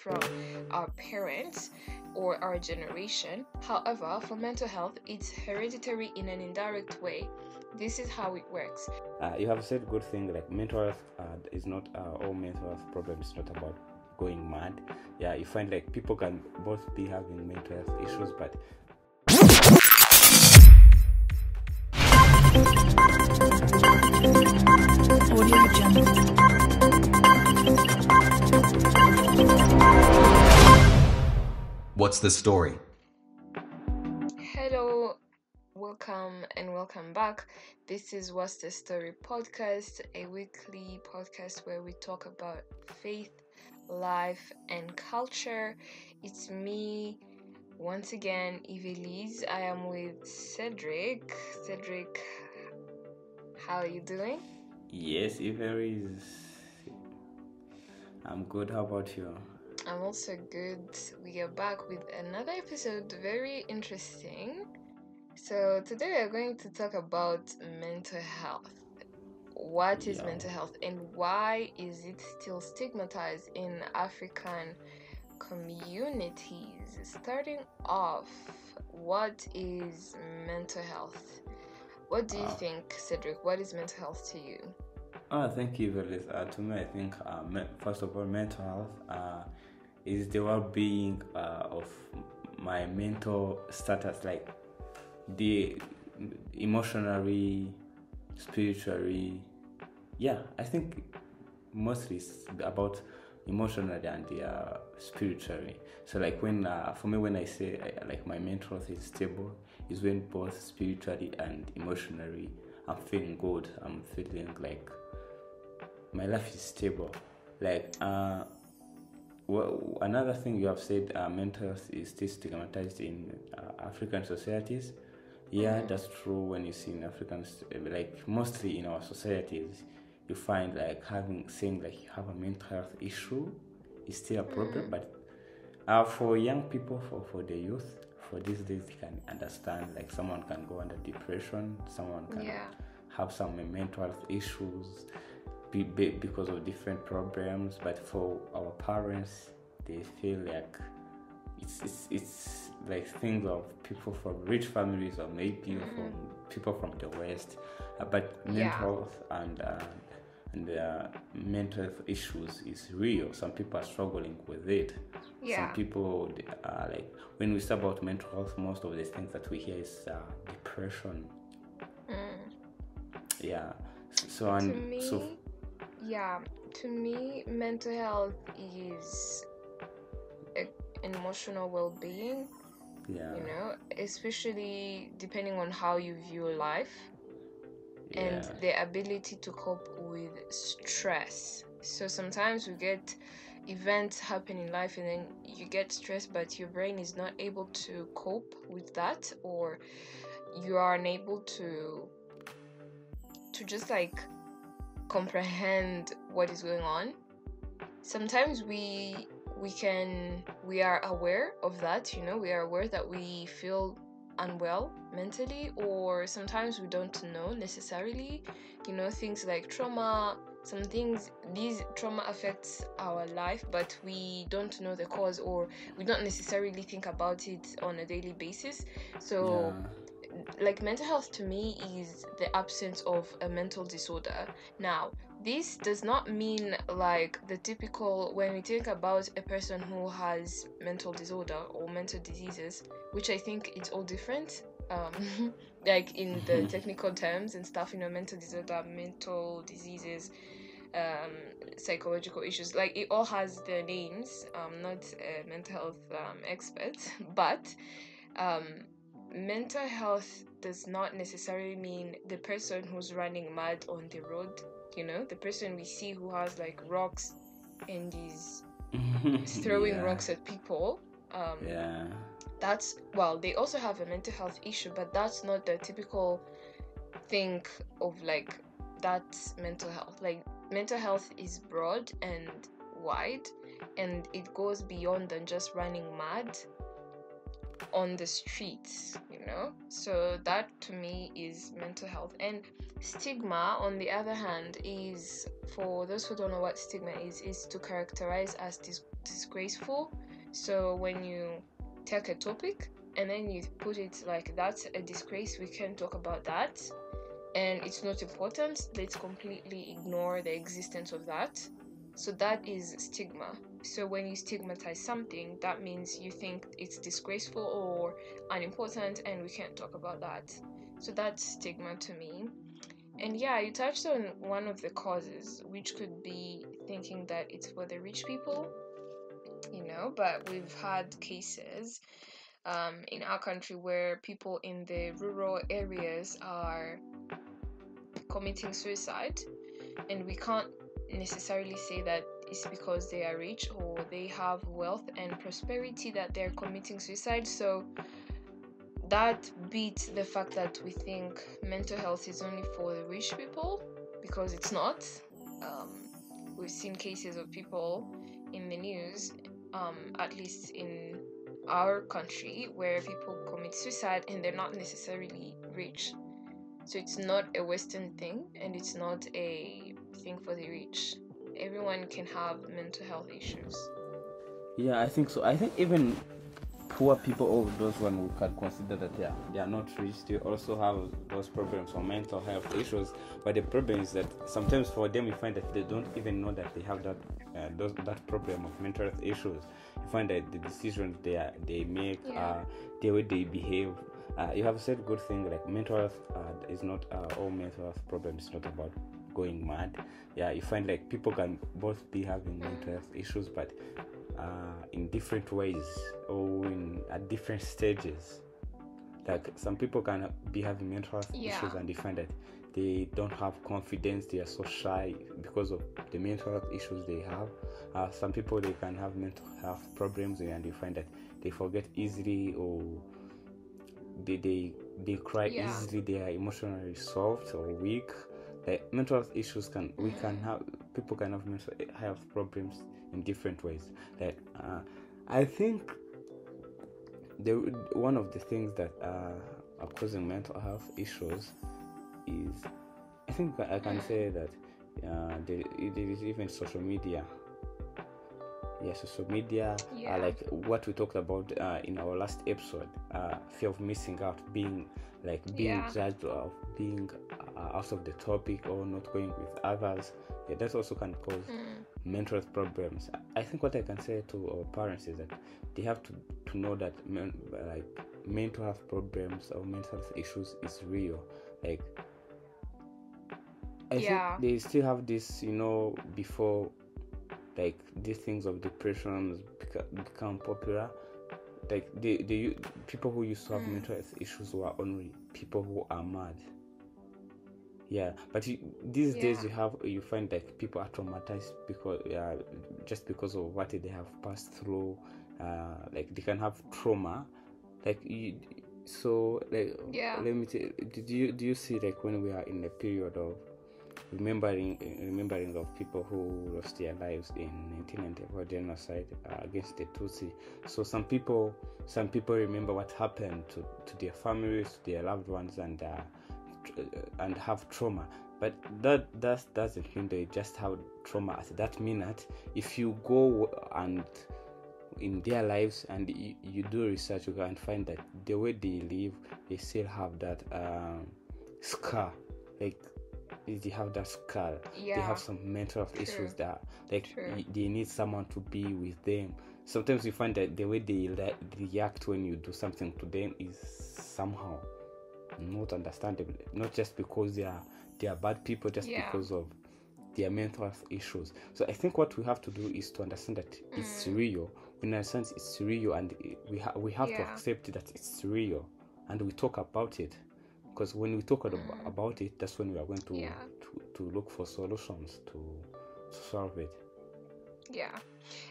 from our parents or our generation. However, for mental health, it's hereditary in an indirect way. This is how it works. You have said good thing, like mental health is not all mental health problems is not about going mad. Yeah, you find like people can both be having mental health issues, but Audio Jungle. What's the story? Hello, welcome back. This is What's the Story podcast, a weekly podcast where we talk about faith, life, and culture. It's me, once again, Evelise. I am with Cedric. Cedric, how are you doing? yes, I'm good. How about you? I'm also good. We are back with another episode, very interesting. So today we are going to talk about mental health. What is mental health and why is it still stigmatized in African communities? Starting off, what is mental health? What do you think, Cedric? What is mental health to you? Thank you, Velis. To me, I think first of all, mental health is the well-being of my mental status, like the emotionally, spiritually. Yeah, I think mostly it's about emotionally and spiritually. So like when for me, when I say like my mental health is stable, is when both spiritually and emotionally I'm feeling good. I'm feeling like my life is stable. Like another thing you have said, mental health is still stigmatized in African societies. Yeah, that's true. When you see in Africans, like mostly in our societies, you find like saying like you have a mental health issue is still a problem. But for young people, for the youth, for these days, they can understand like someone can go under depression, someone can have some mental health issues because of different problems. But for our parents, they feel like it's like things of people from rich families or maybe from people from the West. But mental health and mental health issues is real. Some people are struggling with it. Some people like when we talk about mental health, most of the things that we hear is depression. Yeah. To me, mental health is emotional well-being. Yeah. You know, especially depending on how you view life and the ability to cope with stress. So sometimes we get events happen in life and then you get stressed, but your brain is not able to cope with that, or you are unable to just like comprehend what is going on. Sometimes we are aware of that, we are aware that we feel unwell mentally, or sometimes we don't know necessarily, things like trauma. These trauma affects our life, but we don't know the cause, or we don't necessarily think about it on a daily basis. So like mental health to me is the absence of a mental disorder. Now, this does not mean like the typical, when we think about a person who has mental disorder or mental diseases, which I think it's all different, like in the technical terms and stuff, mental disorder, mental diseases, psychological issues, like it all has their names. I'm not a mental health expert, but mental health does not necessarily mean the person who's running mad on the road, the person we see who has like rocks and is throwing rocks at people. That's, well, they also have a mental health issue, but that's not the typical thing of like that's mental health. Like mental health is broad and wide, and it goes beyond than just running mad. on the streets, so that to me is mental health. And stigma, on the other hand, is, for those who don't know what stigma is to characterize as disgraceful. So when you take a topic and then you put it like, that's a disgrace, we can't talk about that, and it's not important, let's completely ignore the existence of that. So that is stigma. So when you stigmatize something, that means you think it's disgraceful or unimportant and we can't talk about that. So that's stigma to me. And yeah, you touched on one of the causes, which could be thinking that it's for the rich people, but we've had cases in our country where people in the rural areas are committing suicide, and we can't necessarily say that it's because they are rich or they have wealth and prosperity that they're committing suicide. So that beats the fact that we think mental health is only for the rich people, because it's not. We've seen cases of people in the news, at least in our country, where people commit suicide and they're not necessarily rich. So it's not a Western thing, and it's not a thing for the rich. Everyone can have mental health issues. Yeah, I think so. I think even poor people, or those one who can consider that they are not rich, they also have those problems or mental health issues. But the problem is that sometimes for them, you find that they don't even know that they have that problem of mental health issues. You find that the decisions they make, the way they behave. You have said good thing, like mental health is not all mental health problems. It's not about going mad. Yeah, you find like people can both be having mental health issues, but in different ways or at different stages. Like some people can be having mental health issues and they find that they don't have confidence, they are so shy because of the mental health issues they have. Some people, they can have mental health problems and they find that they forget easily, or they cry easily, they are emotionally soft or weak. Like mental health issues people can have mental health problems in different ways. Like I think one of the things that are causing mental health issues is, I think I can say that there is even social media. Yeah, social media, like what we talked about in our last episode, fear of missing out, being judged, of being out of the topic or not going with others. Yeah, that also can cause mental health problems. I think what I can say to our parents is that they have to know that mental health problems or mental health issues is real. Like I think they still have this, before like these things of depression become popular. Like the people who used to have mental health issues were only people who are mad. Yeah, but these days you find like people are traumatized because just because of what they have passed through. Like they can have trauma. Like let me say, do you see, like when we are in a period of remembering of people who lost their lives in 1994 genocide against the Tutsi. So some people remember what happened to their families, to their loved ones, and have trauma. But that doesn't mean they just have trauma at that minute. If you go and in their lives and you do research, you can find that the way they live, they still have that scar. Like they have that scar. They have some mental health issues that they need someone to be with them. Sometimes you find that the way they react when you do something to them is somehow not understandable. Not just because they are bad people, just because of their mental health issues. So I think what we have to do is to understand that it's real. In a sense, it's real, and we have to accept that it's real, and we talk about it. Because when we talk about it, that's when we are going to look for solutions to solve it. Yeah,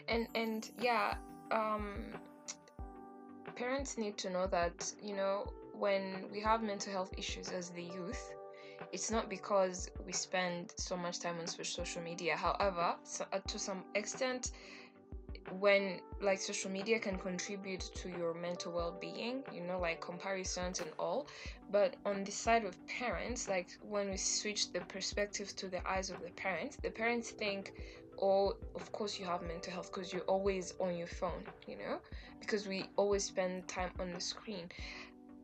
and parents need to know that, when we have mental health issues as the youth, it's not because we spend so much time on social media. However, to some extent, when like social media can contribute to your mental well-being, like comparisons and all, but on the side of parents, like when we switch the perspective to the eyes of the parents think, oh, of course you have mental health because you're always on your phone, because we always spend time on the screen.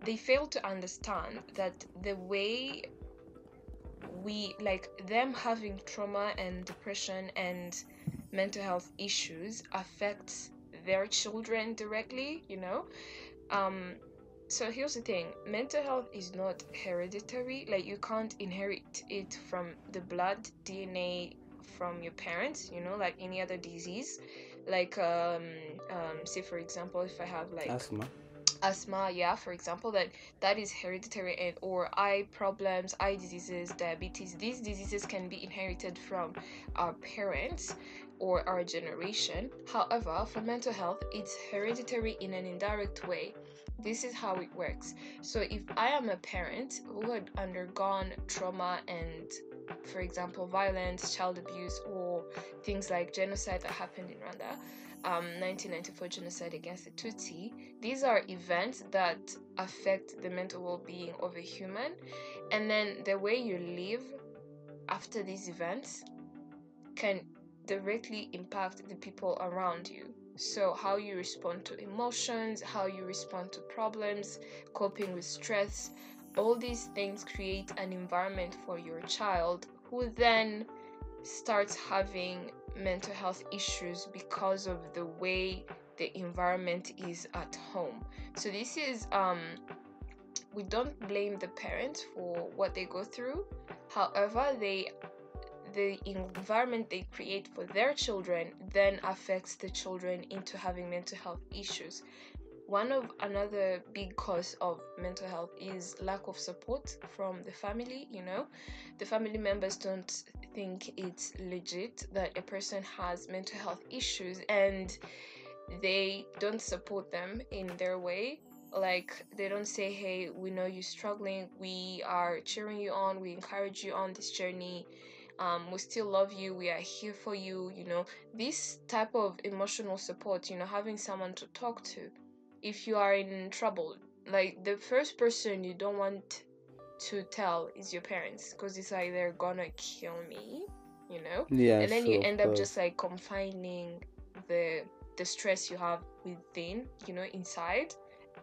They fail to understand that the way we, like, them having trauma and depression and mental health issues affects their children directly. So here's the thing: mental health is not hereditary. Like, you can't inherit it from the blood DNA from your parents, like any other disease. Like say for example, if I have like asthma, yeah, for example, that is hereditary, and or eye problems, eye diseases, diabetes. These diseases can be inherited from our parents or our generation. However, for mental health, it's hereditary in an indirect way. This is how it works. So if I am a parent who had undergone trauma and, for example, violence, child abuse, or things like genocide that happened in Rwanda, 1994 genocide against the Tutsi, these are events that affect the mental well-being of a human, and then the way you live after these events can directly impact the people around you. So how you respond to emotions, how you respond to problems, coping with stress, all these things create an environment for your child, who then starts having mental health issues because of the way the environment is at home. So this is we don't blame the parents for what they go through. However, the environment they create for their children then affects the children into having mental health issues. Another big cause of mental health is lack of support from the family. The family members don't think it's legit that a person has mental health issues, and they don't support them in their way. Like, they don't say, hey, we know you're struggling, we are cheering you on, we encourage you on this journey, we still love you, we are here for you. This type of emotional support, having someone to talk to if you are in trouble. Like, the first person you don't want to tell is your parents, because it's like they're gonna kill me. Yeah, And then you sure, of end up course. just like confining the stress you have within, inside.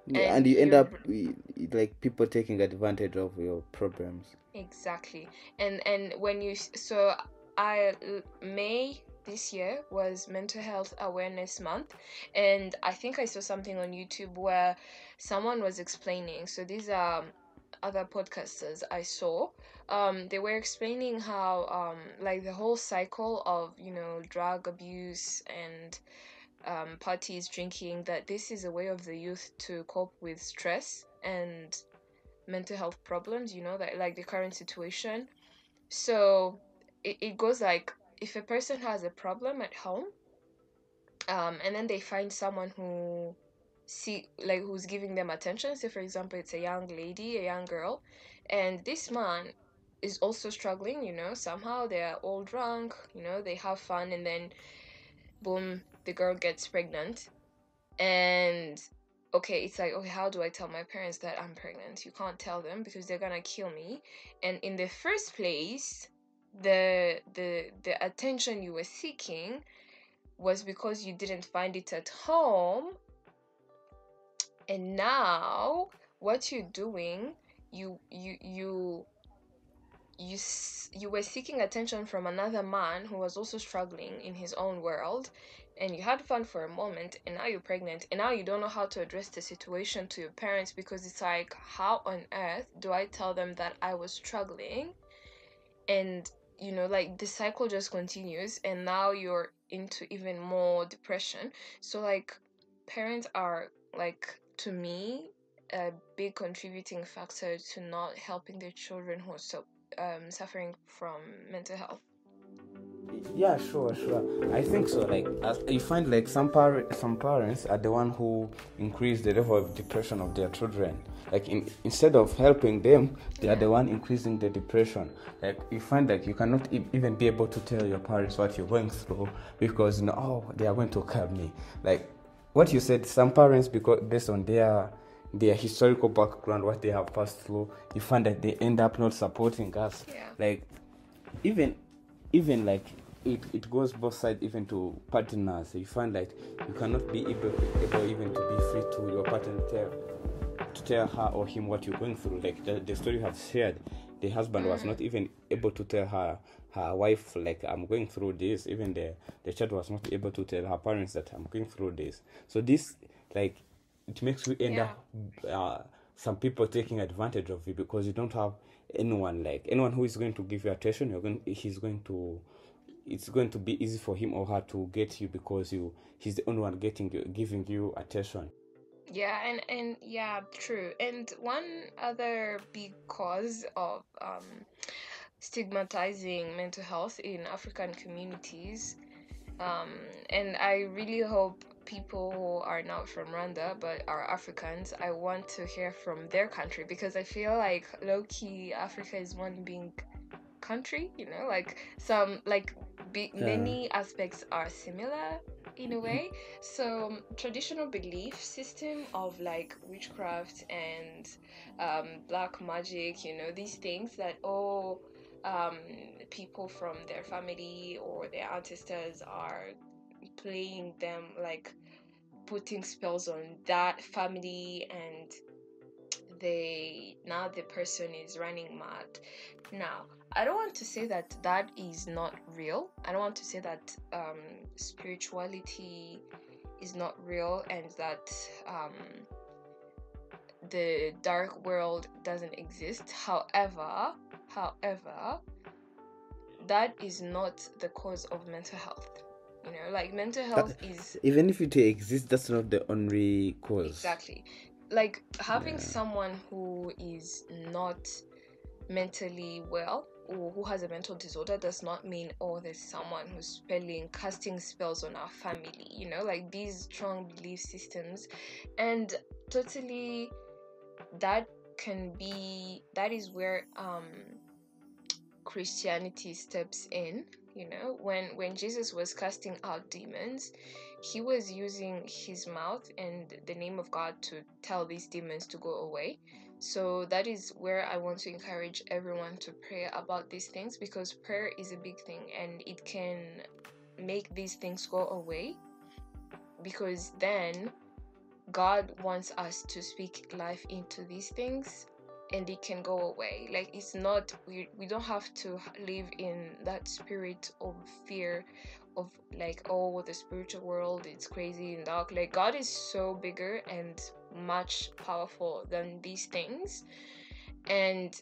Yeah, and And you end you're up like people taking advantage of your problems. exactly. And when you so I May this year was Mental Health Awareness Month, and I think I saw something on YouTube where someone was explaining. So these are other podcasters I saw. They were explaining how like the whole cycle of drug abuse and parties, drinking, that this is a way of the youth to cope with stress and mental health problems, that, like, the current situation. So it goes like, if a person has a problem at home, and then they find someone who's giving them attention. Say for example, it's a young lady, a young girl, and this man is also struggling. Somehow they're all drunk, they have fun, and then boom, the girl gets pregnant. And okay, it's like, okay, how do I tell my parents that I'm pregnant? You can't tell them because they're gonna kill me. And in the first place, the attention you were seeking was because you didn't find it at home. And now what you're doing, you were seeking attention from another man who was also struggling in his own world, and you had fun for a moment, and now you're pregnant, and now you don't know how to address the situation to your parents, because it's like, how on earth do I tell them that I was struggling? And like, the cycle just continues, and now you're into even more depression. So, like, parents are, like, to me, a big contributing factor to not helping their children who are suffering from mental health. Yeah, sure. I think so. Like, as you find, like some parents are the one who increase the level of depression of their children. Like, instead of helping them, they are the one increasing the depression. Like, you find like you cannot even be able to tell your parents what you're going through because oh, they are going to help me. Like what you said, some parents, because based on their historical background, what they have passed through, you find that they end up not supporting us. Yeah. Like even like it goes both sides, even to partners. You find like you cannot be able even to be free to your partner to tell her or him what you're going through. Like the story you have shared, the husband was not even able to tell her wife, like, I'm going through this. Even the child was not able to tell her parents that I'm going through this. So this, like, it makes you end up some people taking advantage of you because you don't have anyone who is going to give you attention. It's going to be easy for him or her to get you because he's the only one giving you attention. Yeah, and yeah, true. And one other big cause of stigmatizing mental health in African communities, and I really hope people who are not from Rwanda but are Africans, I want to hear from their country, because I feel like low-key Africa is one big country, like many aspects are similar in a way. So traditional belief system of like witchcraft and black magic, these things that people from their family or their ancestors are playing them, like putting spells on that family, and the person is running mad. Now, I don't want to say that that is not real. I don't want to say that spirituality is not real and that the dark world doesn't exist. However, that is not the cause of mental health. Like mental health is, even if it exists, that's not the only cause. exactly, like having someone who is not mentally well or who has a mental disorder does not mean, there's someone who's casting spells on our family, like these strong belief systems. And totally, that is where Christianity steps in. When Jesus was casting out demons, he was using his mouth and the name of God to tell these demons to go away. So that is where I want to encourage everyone to pray about these things, because prayer is a big thing and it can make these things go away, because then God wants us to speak life into these things and it can go away. Like, it's not, we don't have to live in that spirit of fear of like, the spiritual world, it's crazy and dark. Like, God is so bigger and much powerful than these things. And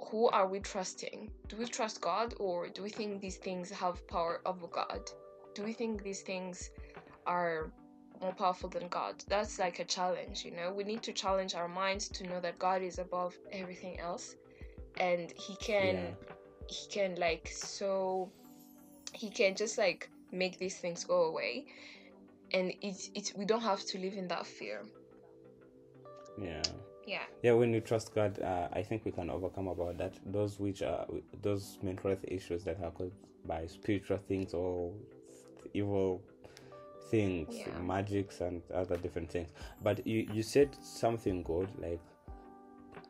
who are we trusting? Do we trust God, or do we think these things have power over God? Do we think these things are more powerful than God? That's like a challenge. We need to challenge our minds to know that God is above everything else, and he can just like make these things go away, and it's we don't have to live in that fear. Yeah, when we trust God, I think we can overcome about that, those mental health issues that are caused by spiritual things or evil things, magics and other different things. But you said something good, like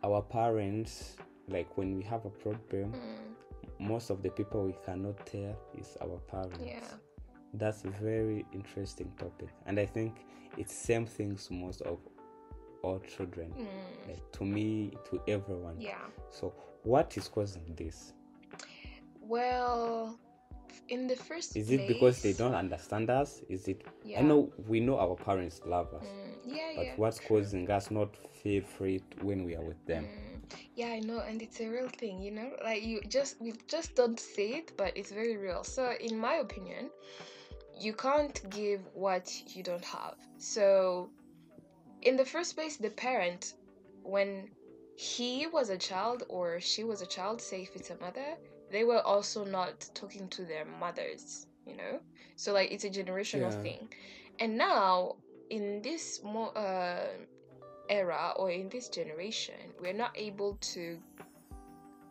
our parents, like when we have a problem, most of the people we cannot tell is our parents. That's a very interesting topic, and I think it's same things most of all children, like to me, to everyone. So what is causing this? Well, in the first place, is it because they don't understand us? Is it I know we know our parents love us, but what's causing us not feel free when we are with them? I know, and it's a real thing, like we just don't say it, but it's very real. So in my opinion, you can't give what you don't have. So in the first place, the parent, when he was a child or she was a child, say if it's a mother, they were also not talking to their mothers, you know. So like it's a generational thing. And now in this more era, or in this generation, we're not able to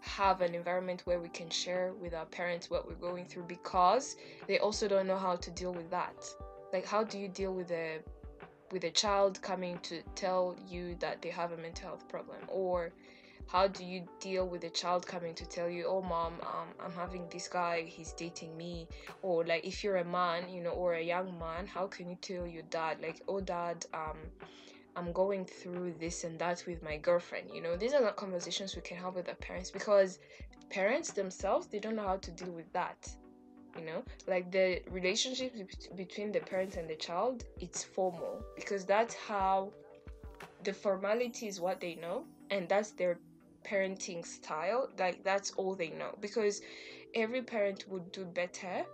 have an environment where we can share with our parents what we're going through, because they also don't know how to deal with that. Like, how do you deal with a child coming to tell you that they have a mental health problem? Or how do you deal with a child coming to tell you, oh mom, I'm having this guy, he's dating me? Or like, if you're a man, you know, or a young man, how can you tell your dad, like, oh dad, I'm going through this and that with my girlfriend? You know, these are not conversations we can have with our parents, because parents themselves, they don't know how to deal with that. You know, like the relationship between the parent and the child, it's formal, because that's how the formality is what they know, and that's their parenting style. Like, that's all they know, because every parent would do better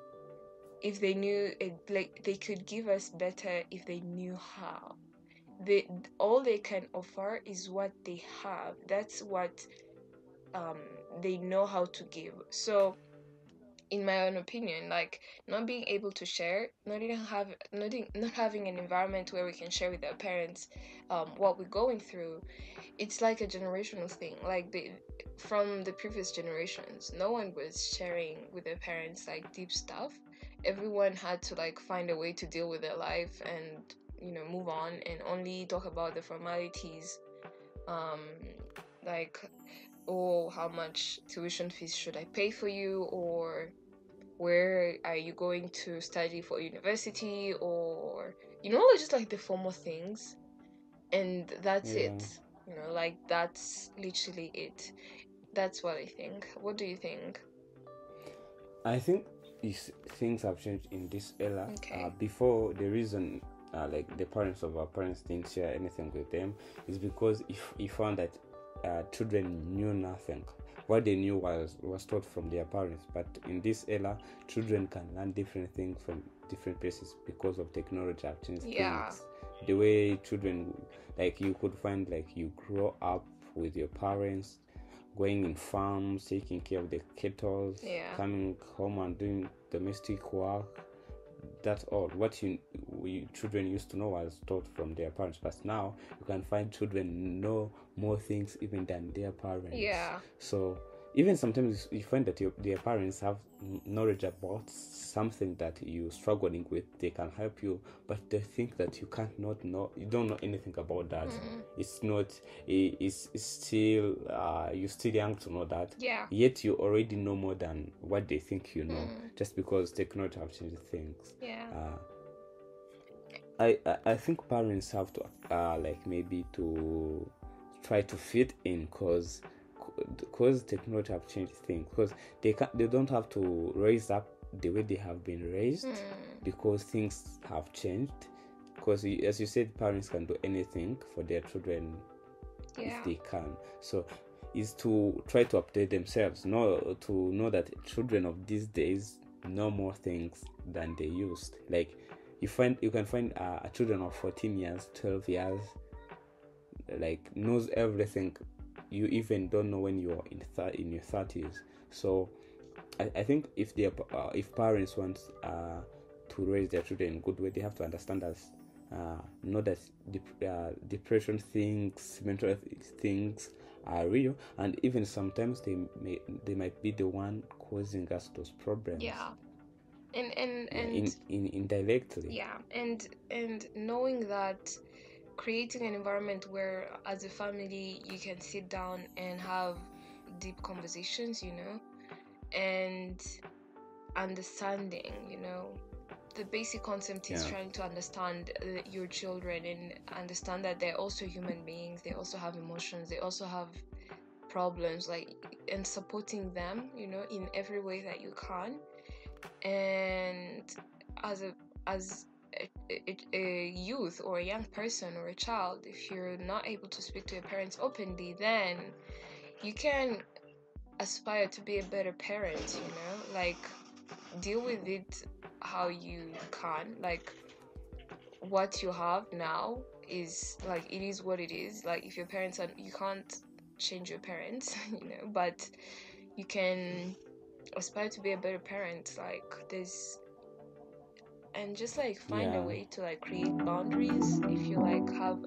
if they knew it. Like, they could give us better if they knew how. All they can offer is what they have. That's what they know how to give. So in my own opinion, like, not being able to share, not having an environment where we can share with our parents what we're going through, it's like a generational thing. Like, from the previous generations, no one was sharing with their parents like deep stuff. Everyone had to like find a way to deal with their life and, you know, move on, and only talk about the formalities, um like, oh, how much tuition fees should I pay for you, or where are you going to study for university, or, you know, just like the formal things. And that's it. You know, like, that's literally it. That's what I think. What do you think? I think things have changed in this era. Okay. Before, the reason like the parents of our parents didn't share anything with them is because if he found that children knew nothing. What they knew was taught from their parents. But in this era, children can learn different things from different places because of technology have changed things. The way children, like, you could find, like, you grow up with your parents going in farms, taking care of the cattle, coming home and doing domestic work. That's all. What children used to know was taught from their parents, but now you can find children know more things even than their parents. So even sometimes you find that their parents have knowledge about something that you're struggling with. They can help you, but they think that you can't not know. You don't know anything about that. It's not. It's still. You're still young to know that. Yet you already know more than what they think you know, just because technology have changed things. I think parents have to like, maybe to try to fit in, because technology have changed things, because they don't have to raise up the way they have been raised, because things have changed. Because as you said, parents can do anything for their children if they can. So is to try to update themselves, to know that children of these days know more things than they used. Like, you can find children of 14 years, 12 years, like, knows everything you even don't know when you're in your 30s. So I think if parents want to raise their children in a good way, they have to understand us, know that depression things, mental health things are real, and even sometimes they might be the one causing us those problems. And indirectly. And knowing that, creating an environment where, as a family, you can sit down and have deep conversations, you know, and understanding, you know, the basic concept is trying to understand your children, and understand that they're also human beings. They also have emotions. They also have problems, like, and supporting them, you know, in every way that you can. And as a youth, or a young person, or a child, if you're not able to speak to your parents openly, then you can aspire to be a better parent, you know, like, deal with it how you can. Like, what you have now is, like, it is what it is. Like, if your parents are, you can't change your parents, you know, but you can aspire to be a better parent. Like there's and just like find a way to like create boundaries if you like have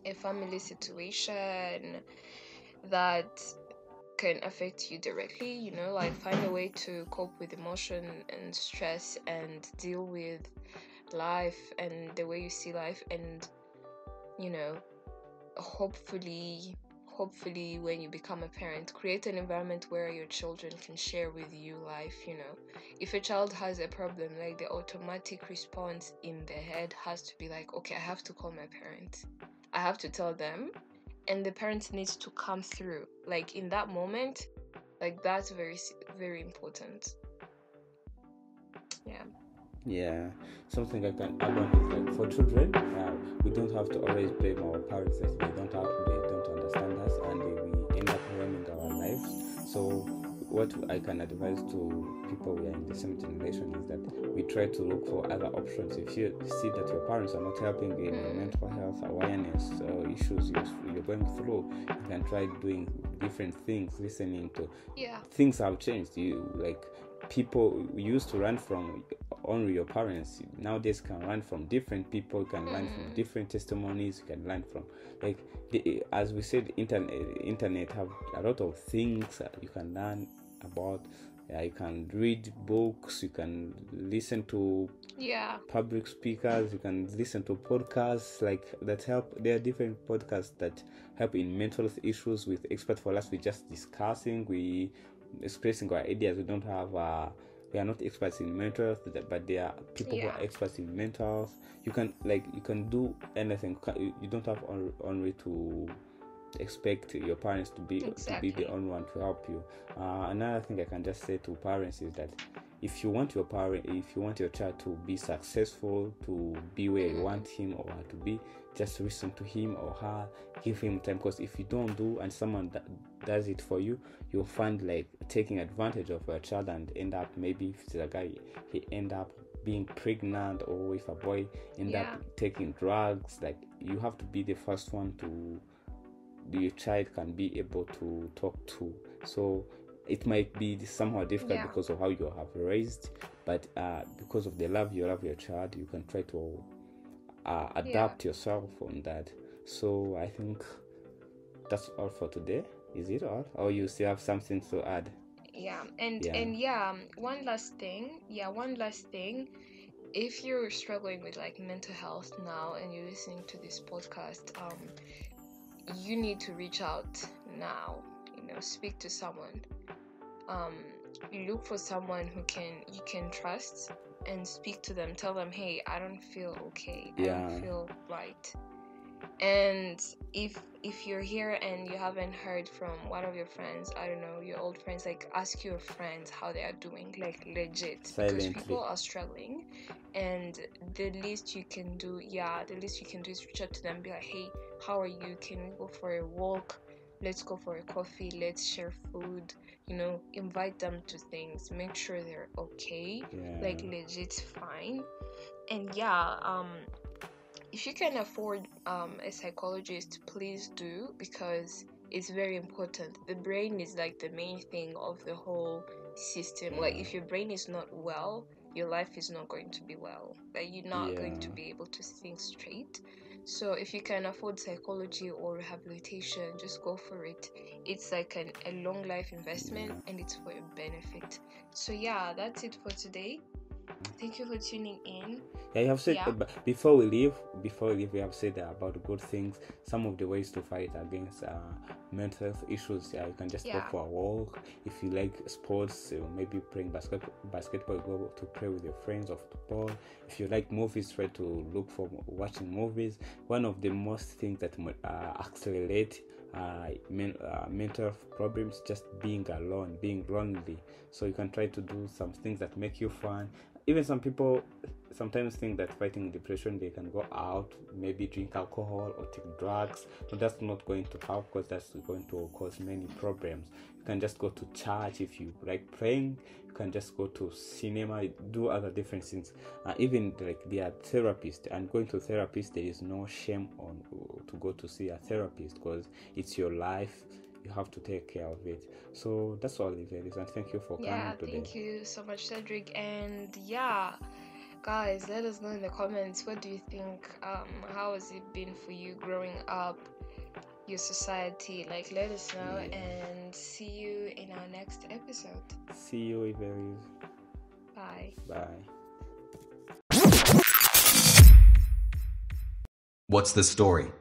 a family situation that can affect you directly, you know, like find a way to cope with emotion and stress and deal with life and the way you see life, and you know, hopefully when you become a parent, create an environment where your children can share with you life, you know. If a child has a problem, like the automatic response in their head has to be like, okay, I have to call my parents, I have to tell them, and the parent needs to come through like in that moment. Like that's very very important. Yeah, something I can add on is like for children, we don't have to always blame our parents that they don't understand us, and we end up ruining our lives. So what I can advise to people we are in the same generation is that we try to look for other options. If you see that your parents are not helping in mental health awareness issues you're going through, you can try doing different things, listening to things have changed. You like people used to run from only your parents, nowadays can learn from different people, can learn from different testimonies, you can learn from like as we said, internet have a lot of things you can learn about. You can read books, you can listen to public speakers, you can listen to podcasts like that help. There are different podcasts that help in mental health issues with experts. For us, we just discussing, we expressing our ideas. We don't have we are not experts in mental health, but there are people who are experts in mental health. You can do anything. You don't have only to expect your parents to be the only one to help you. Another thing I can just say to parents is that if you want your child to be successful, to be where you want him or her to be, just listen to him or her, give him time. Because if you don't do, and someone does it for you, you'll find like taking advantage of your child and end up, maybe if it's a guy, he end up being pregnant, or if a boy end up taking drugs. Like you have to be the first one to your child can be able to talk to. So it might be somehow difficult because of how you have raised, but because of the love you love your child, you can try to adapt yourself on that. So I think that's all for today. Is it all, or you still have something to add? One last thing, if you're struggling with like mental health now and you're listening to this podcast, you need to reach out now, you know, speak to someone. Look for someone you can trust and speak to them. Tell them, hey, I don't feel okay, I don't feel right. And if you're here and you haven't heard from one of your friends, I don't know, your old friends, like ask your friends how they are doing, like legit. Silently. Because people are struggling, and the least you can do is reach out to them and be like, hey, how are you? Can we go for a walk? Let's go for a coffee, let's share food, you know, invite them to things, make sure they're okay, like legit fine. And if you can afford a psychologist, please do, because it's very important. The brain is like the main thing of the whole system. Like if your brain is not well, your life is not going to be well. Like you're not going to be able to think straight. So if you can afford psychology or rehabilitation, just go for it. It's like a long life investment, and it's for your benefit. So that's it for today. Thank you for tuning in. You have said before we leave, we have said about good things. Some of the ways to fight against mental health issues. You can just go for a walk. If you like sports, maybe playing basketball, go to play with your friends or football. If you like movies, try to look for watching movies. One of the most things that accelerate mental health problems, just being alone, being lonely. So you can try to do some things that make you fun. Even some people sometimes think that fighting depression, they can go out, maybe drink alcohol or take drugs, but that's not going to help, because that's going to cause many problems. You can just go to church if you like praying. You can just go to cinema, do other different things. Even like there are therapists, and going to therapists, there is no shame on to go to see a therapist, because it's your life. you have to take care of it. So that's all, Ivelis, and thank you for coming today. Thank you so much, Cedric. And yeah, guys, let us know in the comments, what do you think? How has it been for you growing up, your society? Like, let us know, and see you in our next episode. See you, Ivelis. Bye. Bye. What's the story?